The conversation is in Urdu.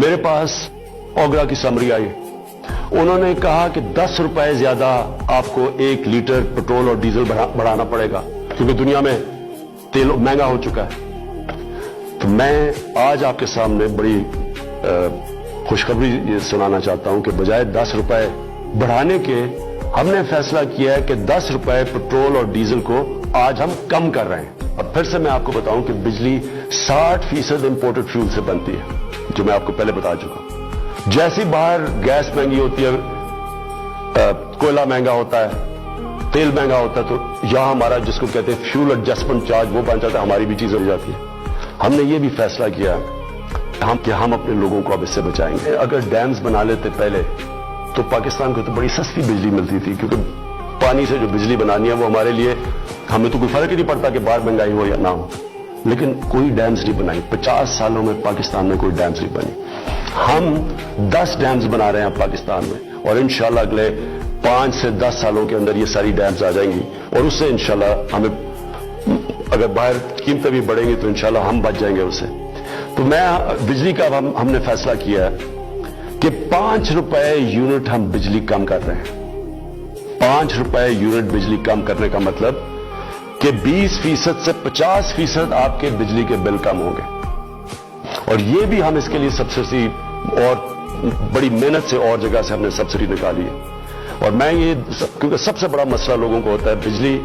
میرے پاس اوگرا کی سمری آئی. انہوں نے کہا کہ 10 روپے زیادہ آپ کو 1 لیٹر پٹرول اور ڈیزل بڑھانا پڑے گا کیونکہ دنیا میں تیل مہنگا ہو چکا ہے. تو میں آج آپ کے سامنے بڑی خوشخبری یہ سنانا چاہتا ہوں کہ بجائے 10 روپے بڑھانے کے ہم نے فیصلہ کیا ہے کہ 10 روپے پٹرول اور ڈیزل کو آج ہم کم کر رہے ہیں. اور پھر سے میں آپ کو بتاؤں کہ بجلی 60% امپورٹڈ فیول سے بنتی ہے جو میں آپ کو پہلے بتا چکا ہوں. جیسی باہر گیس مہنگی ہوتی ہے, کوئلہ مہنگا ہوتا ہے, تیل مہنگا ہوتا ہے, تو یہاں ہمارا جس کو کہتے ہیں فیول ایڈجسٹمنٹ چارج وہ بن جاتا ہے, ہماری بھی چیز ہو جاتی ہے. ہم نے یہ بھی فیصلہ کیا کہ ہم اپنے لوگوں کو اب اس سے بچائیں گے. اگر ڈیمز بنا لیتے پہلے تو پاکستان کو تو بڑی سستی بجلی ملتی تھی کیونکہ پانی سے جو بجلی بنانی ہے وہ ہمارے لیے ہمیں تو کوئی فرق ہی نہیں پڑتا کہ باہر مہنگائی ہو یا نہ ہو. لیکن کوئی ڈیمز نہیں بنائی. 50 سالوں میں پاکستان میں کوئی ڈیمز نہیں بنی. ہم 10 ڈیمز بنا رہے ہیں پاکستان میں اور انشاءاللہ اگلے 5 سے 10 سالوں کے اندر یہ ساری ڈیمز آ جائیں گی اور اس سے انشاءاللہ ہمیں اگر باہر قیمتیں بھی بڑھیں گی تو انشاءاللہ ہم بچ جائیں گے اس سے. تو میں بجلی کا ہم نے فیصلہ کیا ہے کہ 5 روپے یونٹ ہم بجلی کم کر رہے ہیں. 5 روپے یونٹ بجلی کم کرنے کا مطلب کہ 20% سے 50% آپ کے بجلی کے بل کم ہوں گے. اور یہ بھی ہم اس کے لیے سبسڈی اور بڑی محنت سے اور جگہ سے ہم نے سبسڈی نکالی ہے. اور میں یہ کیونکہ سب سے بڑا مسئلہ لوگوں کو ہوتا ہے بجلی